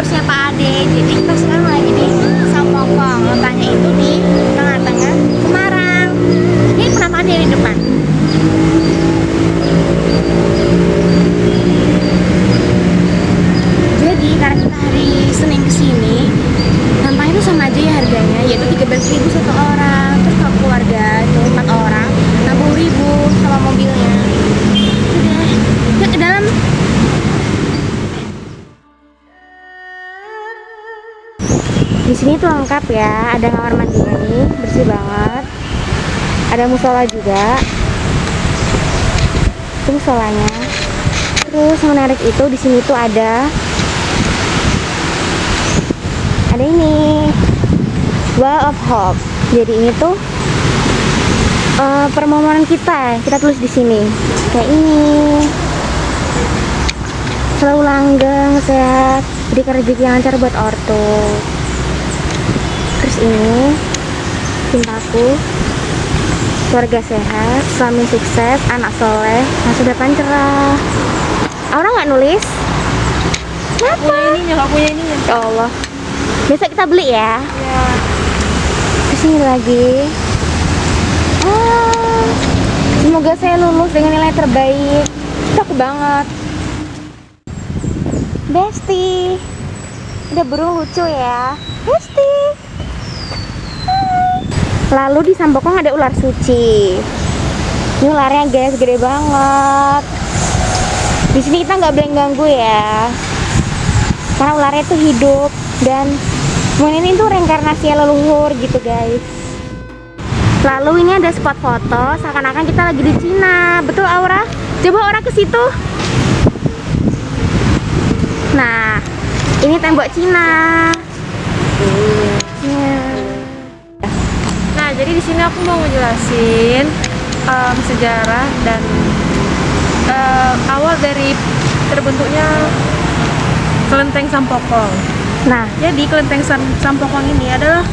bosnya Pak Ade. Jadi kita sekarang lagi di Sampokong, letaknya itu di tengah-tengah Semarang. Ini penampakan dari depan. Jadi karena kita hari Senin kesini, nampaknya itu sama aja ya harganya, yaitu 13.000 satu orang. Terus kalau keluarga itu 4 orang 60.000 sama mobilnya. Udah, yuk ke dalam. Di sini tuh lengkap ya, ada kamar mandinya nih, bersih banget. Ada musola juga. Itu musolanya. Terus yang menarik itu di sini tuh ada ini Well of Hope. Jadi ini tuh permohonan kita tulis di sini kayak ini. Selalu langgeng, sehat, berikan rezeki yang lancar buat ortu. Terus ini cintaku, keluarga sehat, suami sukses, anak soleh, masa depan cerah. Orang nggak nulis? Kenapa? Punya ininya, nggak punya ininya. Ya Allah, besok kita beli ya. Ya. Terus ini lagi, semoga saya lulus dengan nilai terbaik. Cakep banget. Besti, ada burung lucu ya. Besti. Lalu di Sampokong ada ular suci. Ini ularnya guys, gede banget. Di sini kita nggak boleh ganggu ya, karena ularnya itu hidup dan mungkin ini tuh reinkarnasi leluhur gitu guys. Lalu ini ada spot foto, seakan-akan kita lagi di Cina. Betul Aura? Coba Aura ke situ. Nah, ini tembok Cina. Nah, jadi di sini aku mau ngejelasin sejarah dan awal dari terbentuknya kelenteng Sampokong. Nah, Jadi kelenteng Sampokong ini adalah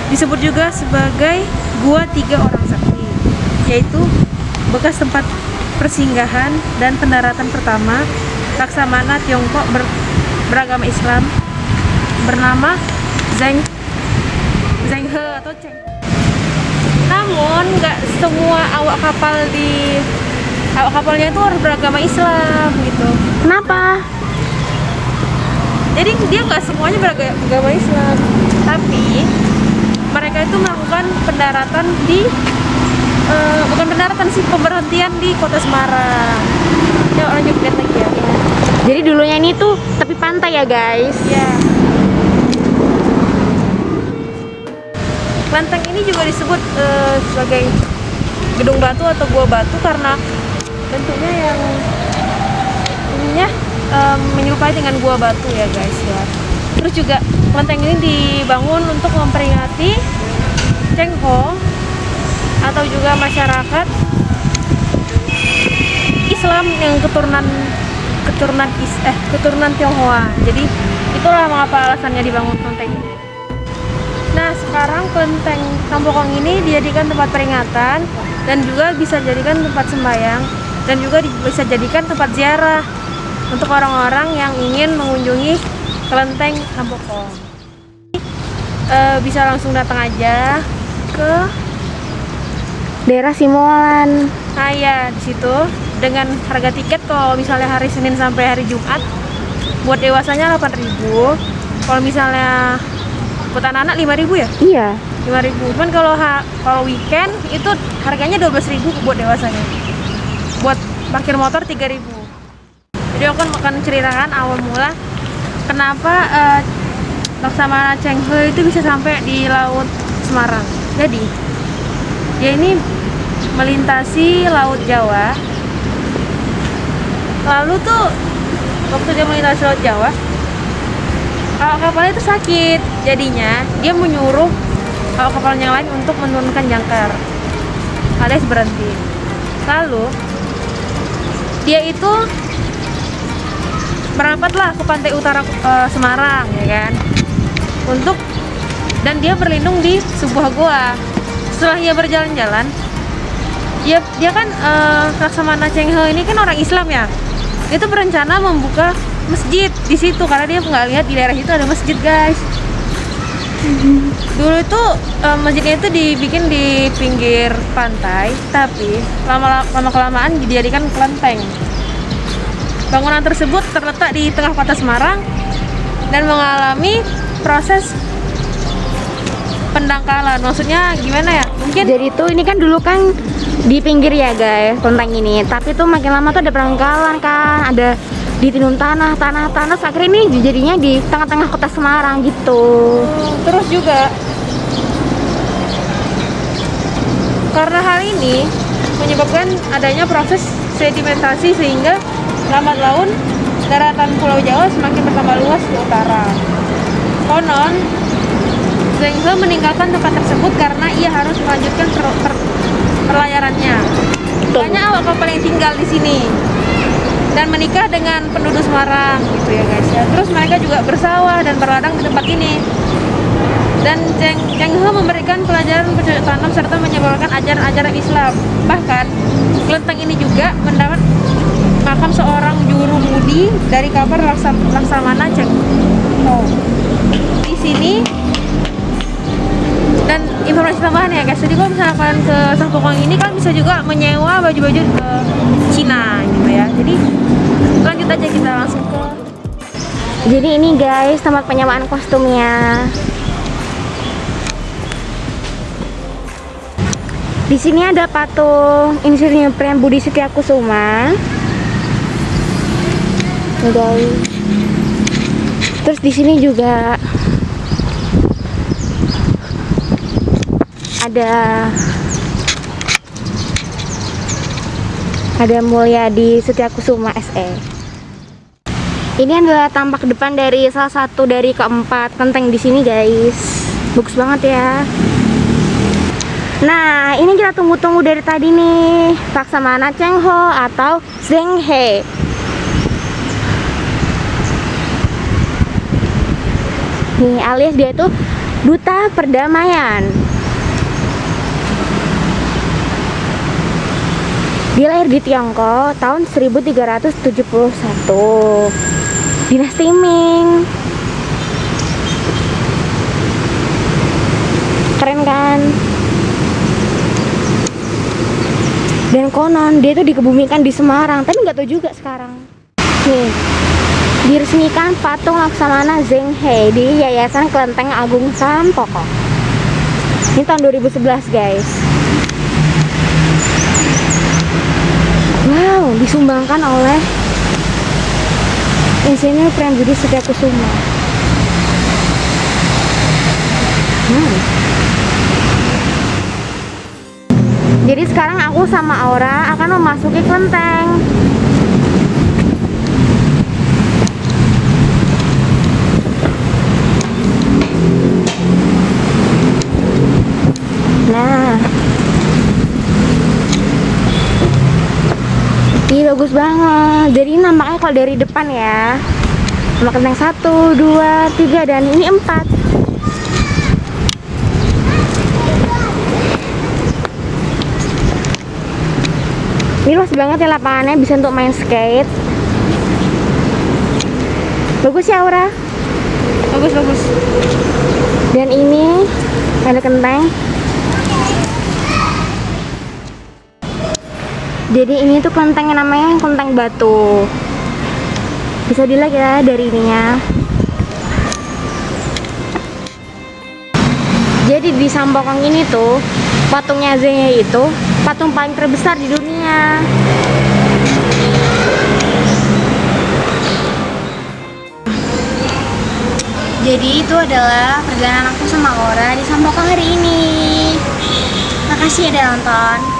disebut juga sebagai Gua Tiga Orang Sakti, yaitu bekas tempat persinggahan dan pendaratan pertama Laksamana Tiongkok beragama Islam bernama Zheng He atau Cheng. Namun nggak semua awak kapalnya itu harus beragama Islam gitu. kenapa? Jadi dia nggak semuanya beragama Islam, tapi mereka itu melakukan pendaratan di bukan pendaratan sih, pemberhentian di kota Semarang. Ya, lanjut lihat lagi ya. Jadi dulunya ini tuh tepi pantai ya guys. Ya. Kelenteng ini juga disebut sebagai gedung batu atau gua batu karena bentuknya yang ininya menyerupai dengan gua batu ya guys ya. Terus juga kelenteng ini dibangun untuk memperingati Cheng Ho atau juga masyarakat Islam yang keturunan Tionghoa. Jadi itulah mengapa alasannya dibangun kelenteng ini. Nah, sekarang kelenteng Sampokong ini dijadikan tempat peringatan dan juga bisa jadikan tempat sembahyang dan juga bisa jadikan tempat ziarah untuk orang-orang yang ingin mengunjungi kelenteng Sampokong. Bisa langsung datang aja ke Daerah Simolan. Nah ya, di situ dengan harga tiket kalau misalnya hari Senin sampai hari Jumat buat dewasanya 8.000. Kalau misalnya buat anak-anak 5.000 ya? Iya. 5.000. Cuman kalau weekend itu harganya 12.000 buat dewasanya. Buat parkir motor 3.000. Jadi aku akan ceritakan awal mula kenapa Laksamana Cheng He itu bisa sampai di Laut Semarang. Jadi dia ini melintasi Laut Jawa. Lalu tuh waktu dia melintasi Laut Jawa, kapalnya itu sakit, jadinya dia menyuruh kapal yang lain untuk menurunkan jangkar alias berhenti. Lalu dia itu merapatlah ke pantai utara Semarang ya kan, dan dia berlindung di sebuah goa. Setelah dia berjalan-jalan, dia kan Laksamana Cheng He ini kan orang Islam ya, dia tuh berencana membuka masjid di situ karena dia nggak lihat di daerah itu ada masjid, guys. Dulu itu masjidnya itu dibikin di pinggir pantai, tapi lama kelamaan dijadikan kelenteng. Bangunan tersebut terletak di tengah kota Semarang dan mengalami proses pendangkalan. Maksudnya gimana ya? Mungkin Jadi tuh ini kan dulu kan di pinggir ya guys, kelenteng ini. Tapi tuh makin lama tuh ada pendangkalan kan, ada ditinum tanah, akhirnya ini jadinya di tengah-tengah kota Semarang gitu. terus juga karena hal ini menyebabkan adanya proses sedimentasi sehingga lambat laun daratan Pulau Jawa semakin bertambah luas ke utara. Konon Zheng He meninggalkan tempat tersebut karena ia harus melanjutkan perlayarannya. Banyak awak kapal yang tinggal di sini dan menikah dengan penduduk Semarang gitu ya guys ya. Terus mereka juga bersawah dan berladang di tempat ini. Dan Zheng He memberikan pelajaran bercocok tanam serta menyebarkan ajaran-ajaran Islam. Bahkan kelenteng ini juga mendapat makam seorang juru mudi dari kabar Laksamana Cheng Ho. Di sini dan informasi tambahan ya guys, jadi kalau misalnya kalian ke Sampokong ini kan bisa juga menyewa baju-baju ke Cina gitu ya. Jadi lanjut aja kita langsung ke. Jadi ini guys tempat penyewaan kostumnya. Di sini ada patung Insinyur Prem Budi Setiakusuma. Nih guys. Terus di sini juga ada Mulyadi Setiakusuma SE. Ini adalah tampak depan dari salah satu dari keempat kelenteng di sini guys. Bagus banget ya. Nah, ini kita tunggu-tunggu dari tadi nih, Laksamana Cheng Ho atau Zheng He. Nih, alias dia itu duta perdamaian. Dia lahir di Tiongkok tahun 1371. Dinasti Ming. Keren kan? Dan konon dia itu dikebumikan di Semarang, tapi nggak tahu juga sekarang. Nih, diresmikan patung Laksamana Zheng He di Yayasan Kelenteng Agung Sampokong. Ini tahun 2011 guys. Wow, disumbangkan oleh Insinyur Prem Budi Setiakusuma. Jadi sekarang aku sama Aura akan memasuki kelenteng. Nah, ini bagus banget. Jadi nampaknya kalau dari depan ya, nama kelenteng 1, 2, 3 dan ini 4. Ini luas banget ya lapangannya, bisa untuk main skate. Bagus ya Aura? Bagus. Dan ini ada kelenteng. Jadi ini tuh kelenteng yang namanya kelenteng batu. Bisa dilihat ya dari ininya. Jadi di Sampokong ini tuh patungnya Zheng He itu patung paling terbesar di dunia. Jadi itu adalah perjalanan aku sama Aura di Sampokong hari ini. Makasih ya udah nonton.